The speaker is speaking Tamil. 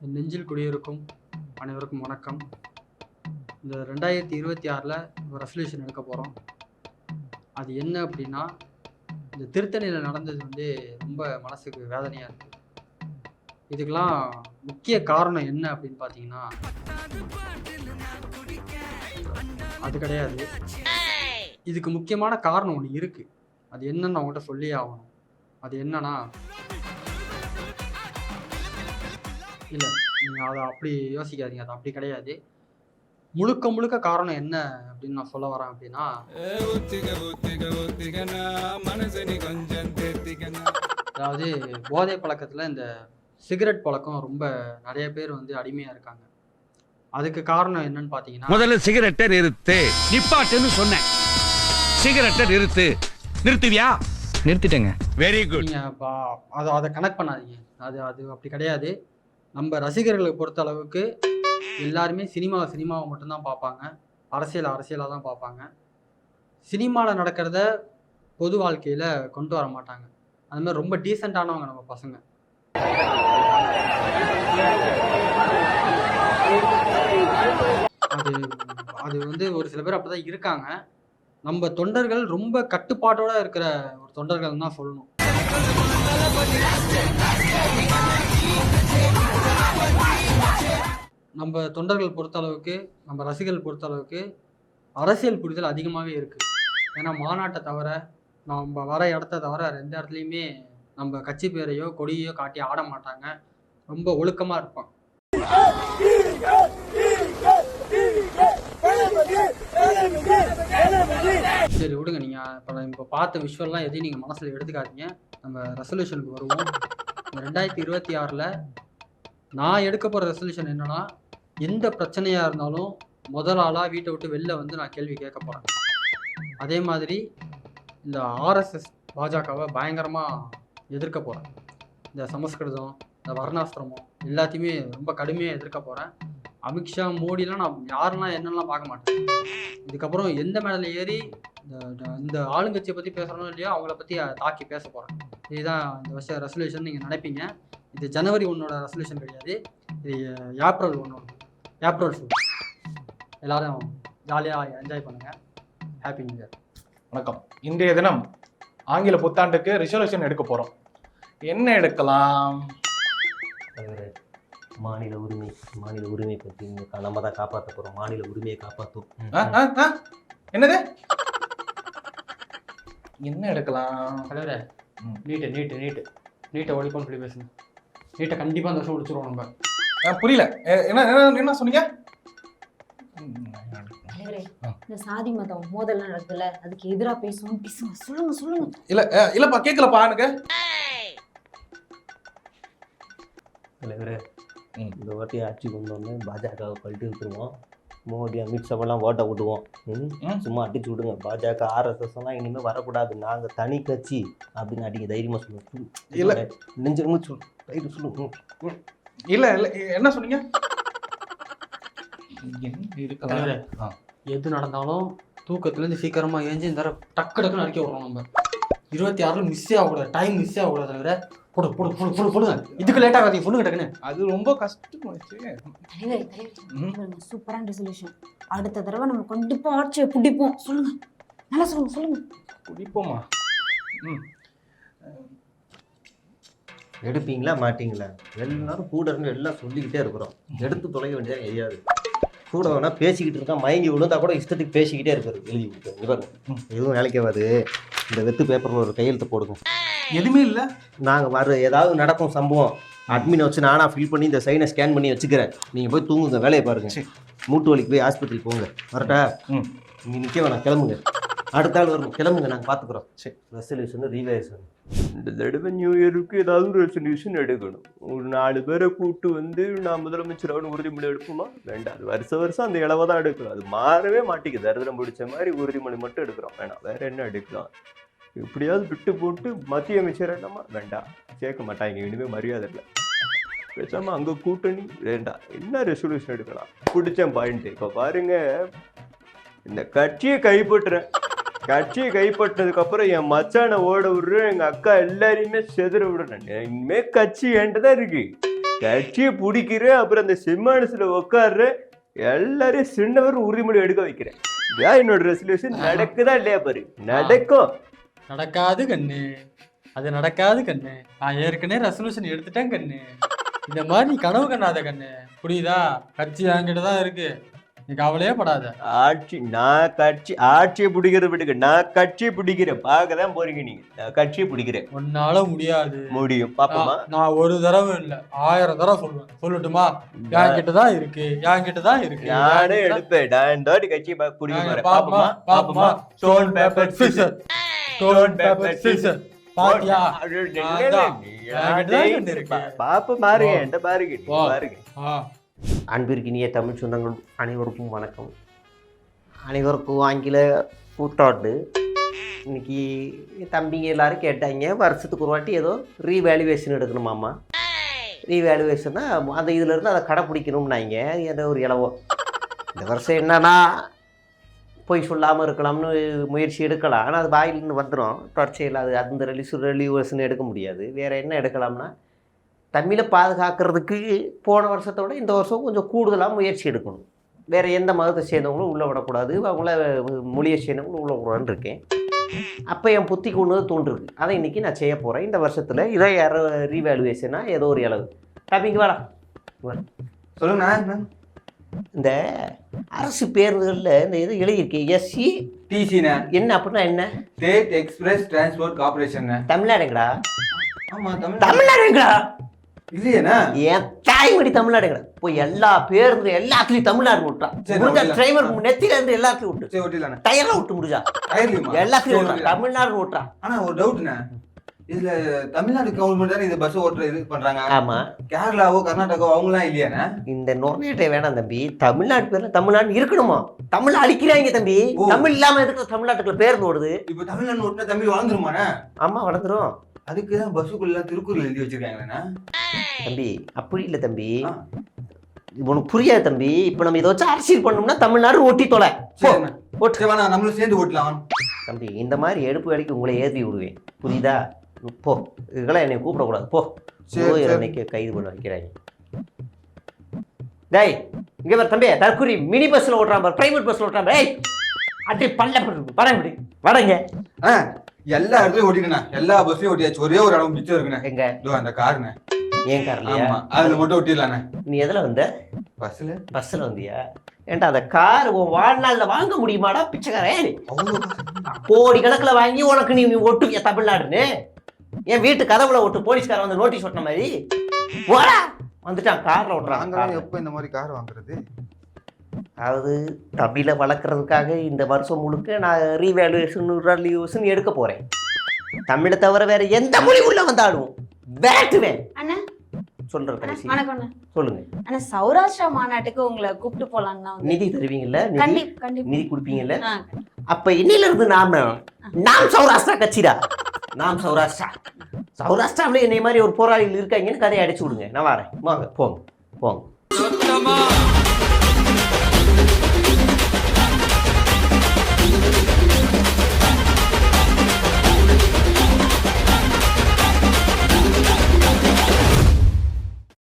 என் நெஞ்சில் குடியிருக்கும் அனைவருக்கும் வணக்கம். இந்த 2026 ஒரு ரெசல்யூஷன் எடுக்க போகிறோம். அது என்ன அப்படின்னா, இந்த திருத்தணியில் நடந்தது ரொம்ப மனசுக்கு வேதனையாக இருக்குது. இதுக்கெல்லாம் முக்கிய காரணம் என்ன அப்படின்னு பார்த்தீங்கன்னா, அது கிடையாது. இதுக்கு முக்கியமான காரணம் ஒன்று இருக்குது. அது என்னன்னு நான் உங்கள்கிட்ட சொல்லியே ஆகணும். அது என்னன்னா, இல்லை நீங்கள் அதை அப்படி யோசிக்காதீங்க. அது அப்படி கிடையாது. முழுக்க முழுக்க காரணம் என்ன அப்படின்னு நான் சொல்ல வரேன் அப்படின்னா, அதாவது போதை பழக்கத்தில் இந்த சிகரெட் பழக்கம் ரொம்ப நிறைய பேர் அடிமையாக இருக்காங்க. அதுக்கு காரணம் என்னன்னு பார்த்தீங்கன்னா, முதல்ல சிகரெட்டை நிறுத்து. நிப்பாட்டுன்னு சொன்னேன். சிகரெட்டை நிறுத்துவியா? நிறுத்திட்டேங்க. Very good. நீங்கள் அதை கனெக்ட் பண்ணாதீங்க. அது அப்படி கிடையாது. நம்ம ரசிகர்களை பொறுத்த அளவுக்கு எல்லாருமே சினிமாவை மட்டும்தான் பார்ப்பாங்க. அரசியலாக தான் பார்ப்பாங்க. சினிமாவில் நடக்கிறத பொது வாழ்க்கையில் கொண்டு வர மாட்டாங்க. அது மாதிரி ரொம்ப டீசெண்டானவங்க நம்ம பசங்க. அது ஒரு சில பேர் அப்படி தான் இருக்காங்க. நம்ம தொண்டர்கள் ரொம்ப கட்டுப்பாட்டோட இருக்கிற ஒரு தொண்டர்கள் தான் சொல்லணும். நம்ம தொண்டர்கள் பொறுத்தளவுக்கு, நம்ம ரசிகர்கள் பொறுத்தளவுக்கு அரசியல் புரிதல் அதிகமாகவே இருக்குது. ஏன்னா மாநாட்டை தவிர, நம்ம வர இடத்த தவிர எந்த இடத்துலையுமே நம்ம கட்சி பேரையோ கொடியோ காட்டி ஆட மாட்டாங்க. ரொம்ப ஒழுக்கமாக இருப்பாங்க. சரி விடுங்க. நீங்கள் இப்போ பார்த்த விஷுவல்லாம் எதையும் நீங்கள் மனசில் எடுத்துக்காதீங்க. நம்ம ரெசல்யூஷனுக்கு வருவோம். 2026 நான் எடுக்க போகிற ரெசல்யூஷன் என்னன்னா, எந்த பிரச்சனையாக இருந்தாலும் முதல் ஆளாக வீட்டை விட்டு வெளில நான் கேள்வி கேட்க போகிறேன். அதே மாதிரி இந்த ஆர்எஸ்எஸ் பாஜகவை பயங்கரமாக எதிர்க்க போகிறேன். இந்த சமஸ்கிருதம், இந்த வர்ணாசிரமம் எல்லாத்தையுமே ரொம்ப கடுமையாக எதிர்க்க போகிறேன். அமித்ஷா, மோடிலாம் நான் யாரெல்லாம் என்னெல்லாம் பார்க்க மாட்டேன். இதுக்கப்புறம் எந்த மேடையில் ஏறி இந்த ஆளுங்கட்சியை பற்றி பேசுகிறோம் இல்லையோ அவங்கள பற்றி தாக்கி பேச போகிறேன். இதுதான் இந்த வருஷம் ரெசல்யூஷன். நீங்கள் நினைப்பீங்க இது ஜனவரி 1 ரெசல்யூஷன் கிடையாது. இது ஏப்ரல் 1. ஏப்ரல் 2. எல்லாரும் ஜாலியாக என்ஜாய் பண்ணுங்கள். Happy new year. வணக்கம். இன்றைய தினம் ஆங்கில புத்தாண்டுக்கு ரெசல்யூஷன் எடுக்க போகிறோம். என்ன எடுக்கலாம்? மாநில உரிமை பற்றி நம்ம தான் காப்பாற்ற போகிறோம். மாநில உரிமையை காப்பாற்றும். என்னது? என்ன எடுக்கலாம்? தலைவரே, நீட்டை ஒழிப்போன்னு சொல்லி பேசுங்க. நீட்டை கண்டிப்பாக அந்த வருஷம் முடிச்சிருவோம் நம்ம. புரியல. என்ன சொன்னீங்க? இந்த சாதி மதம் மோதல் நடக்குதுல, அதுக்கு எதிராக பேசுங்க. சொல்லுங்க. இல்லப்பா, கேட்கலப்பா எனக்கு. தலைவரே, இந்த வாட்டி ஆட்சி கொண்டு வந்து பாஜகவை கழட்டி விட்டுருவோம். மோடி, அமித்ஷாவெல்லாம் ஓட்டை விட்டுவோம். சும்மா அடிச்சு விடுங்க. பாஜக, ஆர்எஸ்எஸ் எல்லாம் இனிமேல் வரக்கூடாது. நாங்கள் தனி கட்சி அப்படின்னு அடிக்க தைரியமாக சொல்லுவோம். இல்லை நெஞ்சு சொல்லுவோம். இல்லை என்ன சொன்னீங்க? எது நடந்தாலும் தூக்கத்துலேருந்து சீக்கிரமாக ஏஞ்சி இந்த டக்குன்னு அடிக்க விடுறோம். நம்ம 26 மிஸ்ஸே ஆகக்கூடாது. டைம் மிஸ்ஸே ஆகக்கூடாது. தலைவரை போடுங்க. இதுக்கு லேட் ஆகாதீங்க. சொல்லுங்க டக்குன்னு. அது ரொம்ப கஷ்டமாச்சு. சூப்பரான ரெசல்யூஷன். அடுத்த தடவை நம்ம கண்டிப்பா ஆட்சியை பிடிப்போம். சொல்லுங்க, நல்லா சொல்லுங்க. பிடிப்போமா? எடுப்பீங்களா மாட்டீங்களா? எல்லாரும் கூட இருந்து எல்லாம் சொல்லிக்கிட்டே இருக்கிறோம். எடுத்து தொலைக்க வேண்டியது எதையாவது. கூட வேணா பேசிக்கிட்டு இருக்கா, மயங்கி விழுந்தா கூட இஷ்டத்துக்கு பேசிக்கிட்டே இருக்காரு. எழுதி கொடுத்தாரு. எதுவும் வேலைக்காது. இந்த வெத்து பேப்பரில் ஒரு கையெழுத்து போடுங்க. எதுவுமே இல்லை. நாங்கள் ஏதாவது நடக்கும் சம்பவம், அட்மினை வச்சு நானாக ஃபில் பண்ணி இந்த சைனை ஸ்கேன் பண்ணி வச்சுக்கிறேன். நீங்கள் போய் தூங்குங்க, வேலையை பாருங்கள். மூட்டு வலிக்கு போய் ஆஸ்பத்திரி போங்க. வரட்டா? நீங்கள் நிற்க வேணாம், கிளம்புங்க. அடுத்த ஆள் வரணும், கிளம்புங்க, நாங்கள் பார்த்துக்குறோம். சரி, ரெசல்யூஷன் ரீவைஸ். இந்த தடவை நியூ இயருக்கு ஏதாவது ஒரு ரெசல்யூஷன் எடுக்கணும். ஒரு 4 பேரை கூப்பிட்டு நான் முதலமைச்சராக உறுதிமொழி எடுப்போமா? வேண்டாம். அது வருஷம் அந்த இளவை தான் எடுக்கணும். அது மாறவே மாட்டேங்குது. தரிதிரம் பிடிச்ச மாதிரி உறுதிமொழி மட்டும் எடுக்கிறோம். வேணாம், வேற என்ன எடுக்கலாம்? எப்படியாவது விட்டு போட்டு மத்திய அமைச்சர் என்னமா? வேண்டாம், சேர்க்க மாட்டாங்க. இனிமேல் மரியாதை இல்லை. பேசாமல் அங்கே கூட்டணி வேண்டாம். என்ன ரெசல்யூஷன் எடுக்கலாம்? பிடிச்ச பாயிண்ட். இப்போ பாருங்க, இந்த கட்சியை கைப்பற்றதுக்கு அப்புறம் என் மச்சானை ஓட விடுறேன், எங்க அக்கா எல்லாரையுமே செதற விடுறேன். இனிமே கட்சி என்கிட்ட தான் இருக்கு. கட்சியை பிடிக்கிறேன், அப்புறம் அந்த சிம்மானசுல உட்காடுறேன், எல்லாரையும் சின்னவர் உரிமொழி எடுக்க வைக்கிறேன். இதான் என்னோட ரெசல்யூஷன். நடக்குதா இல்லையா பாரு? நடக்கும். நடக்காது கண்ணு, அது நடக்காது கண்ணு. நான் ஏற்கனவே ரெசல்யூஷன் எடுத்துட்டேன் கண்ணு. இந்த மாதிரி நீ கனவு கண்ணாத கண்ணு, புரியுதா? கட்சி என்கிட்ட தான் இருக்கு, நீ கவலையே படாத. ஆட்சியை பிடிக்கிறத விட்டுக்க, நான் கட்சியை பிடிக்கிறேன். பார்க்கதான் போறீங்க நீங்க. நான் கட்சியை பிடிக்கிறேன். உன்னால முடியாது. முடியும், பாப்போமா? நான் ஒரு தடவை இல்ல 1000 தடவை சொல்லுவேன். சொல்லட்டுமா? என்கிட்ட தான் இருக்கு, என்கிட்ட தான் இருக்கு. நானே எடுப்பேன். நான் இந்த வாட்டி கட்சியை பிடிக்க போறேன். பாப்போமா? பாப்போமா? Stone paper scissor, stone paper scissor. பாத்தியா? பாப்ப பாருங்க, என்கிட்ட பாருங்க, பாருங்க. அன்பிற்கினிய தமிழ் சொந்தங்கள் அனைவருக்கும் வணக்கம். அனைவருக்கும் ஆங்கில புத்தாண்டு. இன்னைக்கு தம்பிங்க எல்லாரும் கேட்டாங்க, வருஷத்துக்கு ஒரு வாட்டி ஏதோ ரீவேல்யூவேஷன் எடுக்கணுமாம்மா. ரீவேல்யூவேஷன்னா அந்த இதுலேருந்து அதை கடைப்பிடிக்கணும்னாங்க. ஏதோ ஒரு இலவோ இந்த வருஷம் என்னன்னா போய் சொல்லாமல் இருக்கலாம்னு முயற்சி எடுக்கலாம். ஆனால் அது வாயிலிருந்து வந்துடும் தொடர்ச்சியில். அது அந்த ரெலியூவேஷன் எடுக்க முடியாது. வேறு என்ன எடுக்கலாம்னா, தமிழை பாதுகாக்கிறதுக்கு போன வருஷத்தோட இந்த வருஷம் கொஞ்சம் கூடுதலாக முயற்சி எடுக்கணும். வேறு எந்த மதத்தை சேர்ந்தவங்களும் உள்ளே விடக்கூடாது, அவங்கள மொழியை சேர்ந்தவங்களும் உள்ளே விடக்கூடாதுன்னு இருக்கேன். அப்போ என் புத்திக்கு ஒன்று தோன்றுருக்கு. அதை இன்றைக்கி நான் செய்ய போகிறேன். இந்த வருஷத்தில் இதை யாரோ ரீவேல்யூவேஷனாக ஏதோ ஒரு அளவு டாபிக் வேணா சொல்லுங்கண்ணா. இந்த அரசு பேருந்துகளில் இந்த இது எழுதியிருக்கு எஸ்சி டிசிண்ணா. என்ன அப்படின்னா என்ன? State express transport corporation. தமிழ்நாடுங்களா? ஆமா, தமிழ்நாடுங்களா? இல்லையேண்ணா. என் தாய்மொழி தமிழ்நாடுங்களா? போய் எல்லா பேருந்து எல்லாத்துலயும் தமிழ்நாடு விட்டான். டிரைவர் நெத்தில இருந்து எல்லாத்துலயும் விட்டு, சரி ஓட்டிடலாண்ணா. டயர்ல விட்டு முடிஞ்சா எல்லாத்துலயும் விட்டான், தமிழ்நாடு விட்டான். ஆனா ஒரு டவுட்ண்ணா, இதுல தமிழ்நாடு கவர்மெண்ட் தானே இந்த பஸ் ஓட்டுற இது பண்றாங்க. ஆமா. கேரளாவோ கர்நாடகாவோ அவங்களாம் இல்லையாண்ணா? இந்த நொர்னேட்டை வேணாம் தம்பி. தமிழ்நாடு பேர்ல தமிழ்நாடு இருக்கணுமா? தமிழ் அழிக்கிறாங்க தம்பி. தமிழ் இல்லாம எதுக்கு தமிழ்நாட்டுக்குள்ள பேருந்து ஓடுது? இப்ப தமிழ்நாடு ஓட்டுனா தமிழ் வளர்ந்துருமாண்ணா? ஆமா, வளர்ந்துரும். அதுக்குதான் பஸ்ஸுக்குள்ள திருக்குறள் எழுதி வச்சிருக்காங்கண்ணா. தம்பி அப்படி இல்லை தம்பி, உனக்கு புரியாது தம்பி. இப்ப நம்ம இதை வச்சு அரசியல் பண்ணோம்னா தமிழ்நாடு ஓட்டி தொலை. நம்மளும் சேர்ந்து ஓட்டலாம் தம்பி. இந்த மாதிரி எடுப்பு வேலைக்கு உங்களை ஏற்றி விடுவேன், புரியுதா? போ, இதெல்லாம் என்னை கூப்பிடக்கூடாது. போ, என்னைக்கு கைது பண்ண வைக்கிறாங்க. டேய் இங்க பாரு தம்பி, தற்கூரி மினி பஸ்ல ஓட்டுறான் பாரு, பிரைவேட் பஸ்ல ஓட்டுறான் பாரு. அப்படி பல்ல வரேன், வரேங்க. எல்லா இடத்துலயும் ஓட்டிக்கண்ணா, எல்லா பஸ்லயும் ஓட்டியாச்சு. ஒரே ஒரு இடம் மிச்சம் இருக்குண்ணா. எங்க? அந்த காருண்ணே. ஏன் கார்லையா? அதுல மட்டும் ஓட்டிடலாண்ணே. நீ எதுல வந்த? பஸ்ல. பஸ்ல வந்தியா? ஏன்டா அந்த கார் உன் வாழ்நாள்ல வாங்க முடியுமாடா பிச்சைக்காரே? கோடி கணக்குல வாங்கி உனக்கு நீ ஒட்டுவியா தமிழ்நாடுன்னு? என் வீட்டு கதவுல ஓட்டு, போலீஸ்காரன் வந்து நோட்டீஸ் ஓட்டின மாதிரி போடா. வந்துட்டான் கார்ல ஓட்டுறாங்க. எப்ப இந்த மாதிரி கார் வாங்குறது? அதாவது தமிழை வளர்க்குறதுக்காக இந்த வருஷம் முழுக்க நான் ரீவேல்யூவேஷன் எடுக்க போறேன். தமிழை தவிர வேற எந்த மொழி உள்ள வந்தாலும் வேட்டுவேன். அண்ணா சொல்ற கடைசி வணக்கம். சொல்லுங்க. ஆனா சௌராஷ்டிரா மாநாட்டுக்கு உங்களை கூப்பிட்டு போலான்னு தான். நிதி தருவீங்கல்ல? கண்டிப்பா நிதி கொடுப்பீங்கல்ல? அப்ப இன்னில இருந்து நாம் சௌராஷ்டிரா கட்சிடா. நாம் சௌராஷ்டிரா. சௌராஷ்டிராவில் என்னை மாதிரி ஒரு போராளிகள் இருக்காங்கன்னு கதையை அடிச்சு விடுங்க. நான் வரேன். வாங்க, போங்க போங்க.